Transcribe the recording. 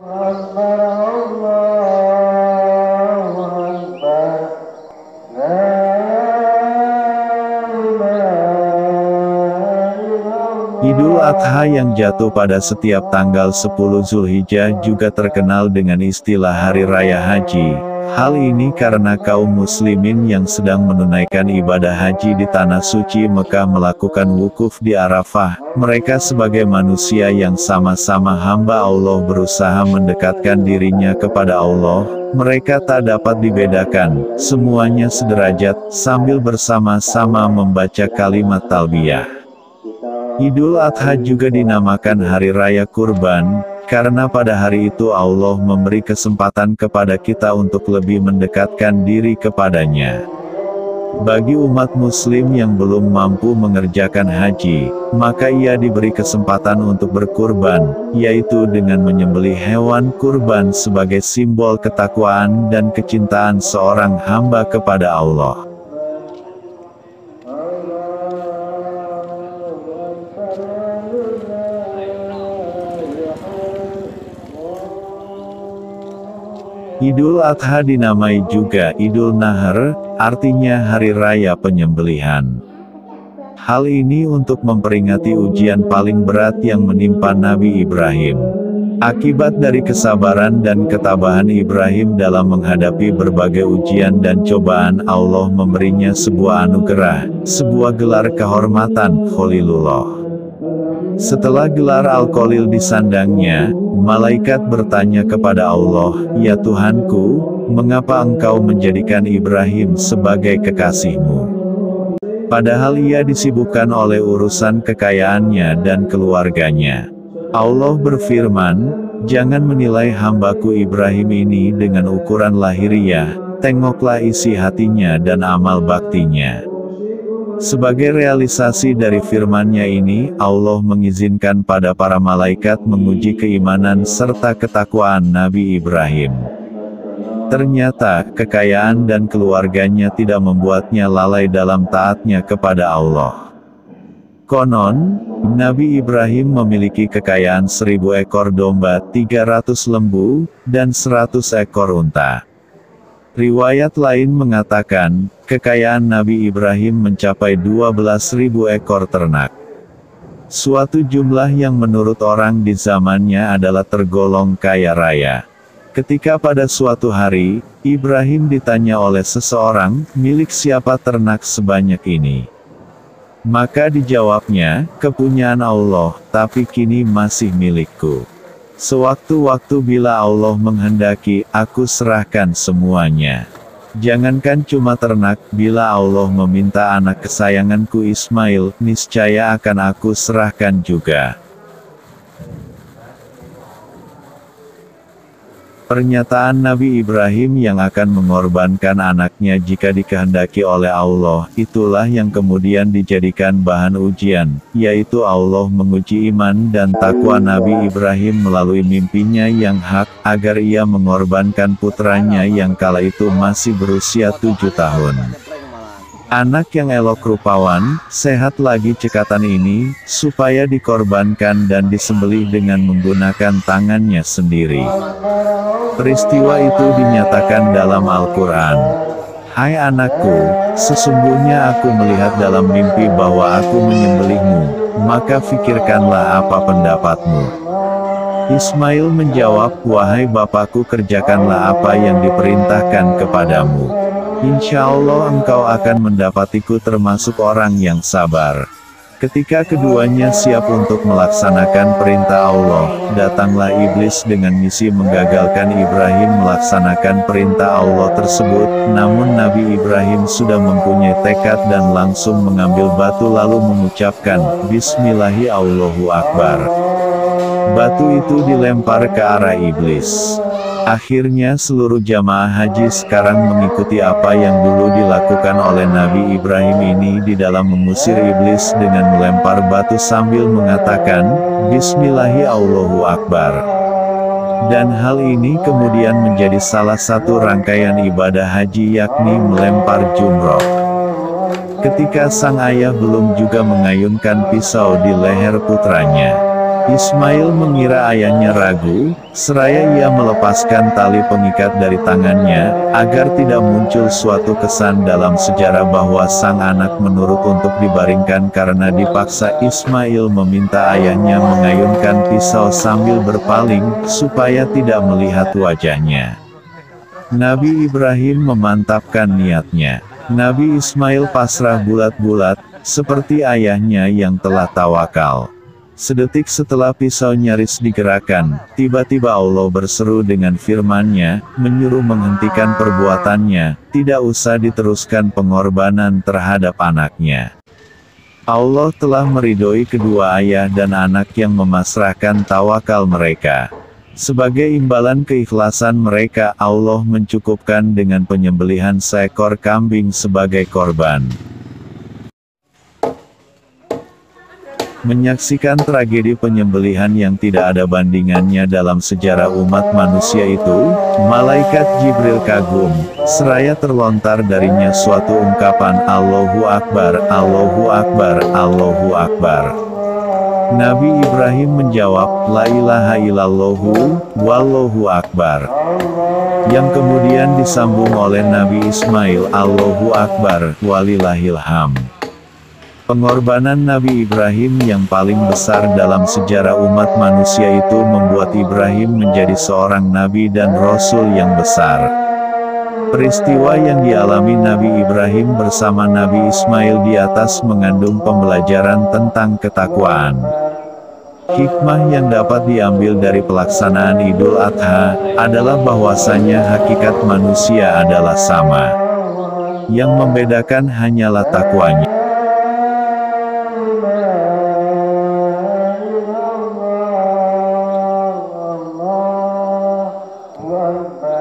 أكبر الله أكبر لا إله إلا الله. Idul Adha yang jatuh pada setiap tanggal 10 Zulhijjah juga terkenal dengan istilah Hari Raya Haji. Hal ini karena kaum muslimin yang sedang menunaikan ibadah haji di Tanah Suci Mekah melakukan wukuf di Arafah. Mereka sebagai manusia yang sama-sama hamba Allah berusaha mendekatkan dirinya kepada Allah. Mereka tak dapat dibedakan, semuanya sederajat, sambil bersama-sama membaca kalimat talbiyah. Idul Adha juga dinamakan Hari Raya Kurban, karena pada hari itu Allah memberi kesempatan kepada kita untuk lebih mendekatkan diri kepadanya. Bagi umat muslim yang belum mampu mengerjakan haji, maka ia diberi kesempatan untuk berkurban, yaitu dengan menyembelih hewan kurban sebagai simbol ketakwaan dan kecintaan seorang hamba kepada Allah. Idul Adha dinamai juga Idul Nahar, artinya Hari Raya Penyembelihan. Hal ini untuk memperingati ujian paling berat yang menimpa Nabi Ibrahim. Akibat dari kesabaran dan ketabahan Ibrahim dalam menghadapi berbagai ujian dan cobaan, Allah memberinya sebuah anugerah, sebuah gelar kehormatan, Khalilullah. Setelah gelar Al-Khalil disandangnya, malaikat bertanya kepada Allah, "Ya Tuhanku, mengapa engkau menjadikan Ibrahim sebagai kekasihmu? Padahal ia disibukkan oleh urusan kekayaannya dan keluarganya." Allah berfirman, "Jangan menilai hambaku Ibrahim ini dengan ukuran lahiriah, tengoklah isi hatinya dan amal baktinya." Sebagai realisasi dari firman-Nya ini, Allah mengizinkan pada para malaikat menguji keimanan serta ketakwaan Nabi Ibrahim. Ternyata, kekayaan dan keluarganya tidak membuatnya lalai dalam taatnya kepada Allah. Konon, Nabi Ibrahim memiliki kekayaan 1000 ekor domba, 300 lembu, dan 100 ekor unta. Riwayat lain mengatakan, kekayaan Nabi Ibrahim mencapai 12.000 ekor ternak. Suatu jumlah yang menurut orang di zamannya adalah tergolong kaya raya. Ketika pada suatu hari, Ibrahim ditanya oleh seseorang, "Milik siapa ternak sebanyak ini?" Maka dijawabnya, "Kepunyaan Allah, tapi kini masih milikku. Sewaktu-waktu bila Allah menghendaki, aku serahkan semuanya. Jangankan cuma ternak, bila Allah meminta anak kesayanganku Ismail, niscaya akan aku serahkan juga." Pernyataan Nabi Ibrahim yang akan mengorbankan anaknya jika dikehendaki oleh Allah, itulah yang kemudian dijadikan bahan ujian, yaitu Allah menguji iman dan takwa Nabi Ibrahim melalui mimpinya yang hak, agar ia mengorbankan putranya yang kala itu masih berusia 7 tahun. Anak yang elok rupawan, sehat lagi cekatan ini, supaya dikorbankan dan disembelih dengan menggunakan tangannya sendiri. Peristiwa itu dinyatakan dalam Al-Quran. "Hai anakku, sesungguhnya aku melihat dalam mimpi bahwa aku menyembelihmu, maka fikirkanlah apa pendapatmu." Ismail menjawab, "Wahai bapakku, kerjakanlah apa yang diperintahkan kepadamu. Insya Allah engkau akan mendapatiku termasuk orang yang sabar." Ketika keduanya siap untuk melaksanakan perintah Allah, datanglah iblis dengan misi menggagalkan Ibrahim melaksanakan perintah Allah tersebut. Namun Nabi Ibrahim sudah mempunyai tekad dan langsung mengambil batu lalu mengucapkan, "Bismillahi Allahu Akbar." Batu itu dilempar ke arah iblis. Akhirnya seluruh jamaah haji sekarang mengikuti apa yang dulu dilakukan oleh Nabi Ibrahim ini di dalam mengusir iblis dengan melempar batu sambil mengatakan, "Bismillahi Allahu Akbar." Dan hal ini kemudian menjadi salah satu rangkaian ibadah haji, yakni melempar jumroh. Ketika sang ayah belum juga mengayunkan pisau di leher putranya, Ismail mengira ayahnya ragu, seraya ia melepaskan tali pengikat dari tangannya, agar tidak muncul suatu kesan dalam sejarah bahwa sang anak menurut untuk dibaringkan karena dipaksa. Ismail meminta ayahnya mengayunkan pisau sambil berpaling, supaya tidak melihat wajahnya. Nabi Ibrahim memantapkan niatnya. Nabi Ismail pasrah bulat-bulat, seperti ayahnya yang telah tawakal. Sedetik setelah pisau nyaris digerakkan, tiba-tiba Allah berseru dengan firman-Nya, menyuruh menghentikan perbuatannya, tidak usah diteruskan pengorbanan terhadap anaknya. Allah telah meridhoi kedua ayah dan anak yang memasrahkan tawakal mereka. Sebagai imbalan keikhlasan mereka, Allah mencukupkan dengan penyembelihan seekor kambing sebagai korban. Menyaksikan tragedi penyembelihan yang tidak ada bandingannya dalam sejarah umat manusia itu, malaikat Jibril kagum, seraya terlontar darinya suatu ungkapan Allahu Akbar, Allahu Akbar, Allahu Akbar. Nabi Ibrahim menjawab, La ilaha illallahu, wallahu akbar. Yang kemudian disambung oleh Nabi Ismail, Allahu Akbar, walillahil hamd. Pengorbanan Nabi Ibrahim yang paling besar dalam sejarah umat manusia itu membuat Ibrahim menjadi seorang nabi dan rasul yang besar. Peristiwa yang dialami Nabi Ibrahim bersama Nabi Ismail di atas mengandung pembelajaran tentang ketakwaan. Hikmah yang dapat diambil dari pelaksanaan Idul Adha adalah bahwasanya hakikat manusia adalah sama. Yang membedakan hanyalah takwanya. Allah